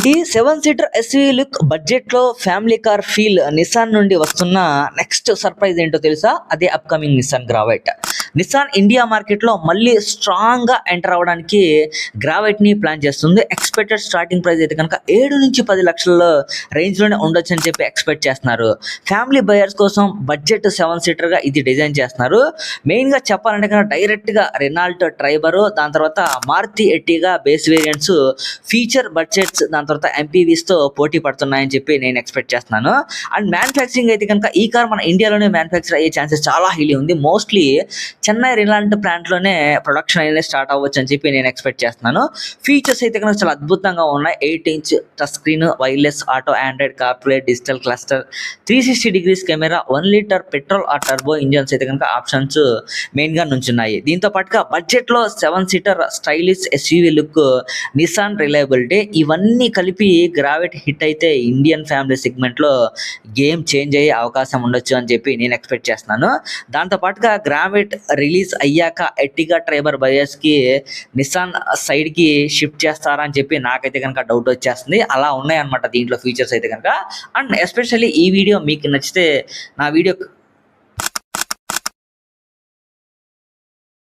ఏంటి 7 seater SUV look budget లో family car feel Nissan నుండి వస్తున్న నెక్స్ట్ సర్ప్రైజ్ ఏంటో తెలుసా? అదే upcoming Nissan Gravite. Nissan India market లో మళ్ళీ స్ట్రాంగ్ గా ఎంటర్ అవడానికి గ్రావైట్ ని ప్లాన్ చేస్తుంది. ఎక్స్పెక్టెడ్ స్టార్టింగ్ ప్రైస్ అయితే కనుక 7 నుంచి 10 లక్షల రేంజ్ లోనే ఉండొచ్చు అని చెప్పి ఎక్స్పెక్ట్ చేస్తున్నారు. ఫ్యామిలీ బయర్స్ కోసం బడ్జెట్ 7 సీటర్ గా ఇది డిజైన్ చేస్తున్నారు. మెయిన్ గా చెప్పాలంటే కనుక డైరెక్ట్ గా రెనాల్ట్ ట్రైబర్, దాని తర్వాత Maruti Ertiga base variants feature budgets, దాని తర్వాత ఎంపీవీస్ తో పోటీ పడుతున్నాయని చెప్పి నేను ఎక్స్పెక్ట్ చేస్తున్నాను. అండ్ మ్యానుఫ్యాక్చరింగ్ అయితే కనుక ఈ కార్ మన ఇండియాలోనే మ్యానుఫ్యాక్చర్ అయ్యే ఛాన్సెస్ చాలా హైలీ ఉంది. మోస్ట్లీ చెన్నై రిలాంట్ ప్లాంట్ లోనే ప్రొడక్షన్ అనేది స్టార్ట్ అవ్వచ్చు అని చెప్పి నేను ఎక్స్పెక్ట్ చేస్తున్నాను. ఫీచర్స్ అయితే కనుక చాలా అద్భుతంగా ఉన్నాయి. 8 inch touch screen, wireless auto, Android CarPlay, digital cluster, 360 degrees camera, 1 litre petrol ఆ టర్బో ఇంజన్స్ అయితే కనుక ఆప్షన్స్ మెయిన్ గా నుంచున్నాయి. దీంతో పాటుగా బడ్జెట్ లో 7 seater stylish SUV look, Nissan reliability, ఇవన్నీ కలిపి గ్రావైట్ హిట్ అయితే ఇండియన్ ఫ్యామిలీ సెగ్మెంట్ లో గేమ్ చేంజ్ అయ్యే అవకాశం ఉండొచ్చు అని చెప్పి నేను ఎక్స్పెక్ట్ చేస్తున్నాను. దాంతో పాటుగా గ్రావైట్ రిలీజ్ అయ్యాక ఎట్టిగా ట్రైబర్ బయర్స్ కి నిసాన్ సైడ్ కి షిఫ్ట్ చేస్తారా అని చెప్పి నాకైతే కనుక డౌట్ వచ్చేస్తుంది. అలా ఉన్నాయన్నమాట దీంట్లో ఫీచర్స్ అయితే కనుక. అండ్ ఎస్పెషల్లీ ఈ వీడియో మీకు నచ్చితే నా వీడియో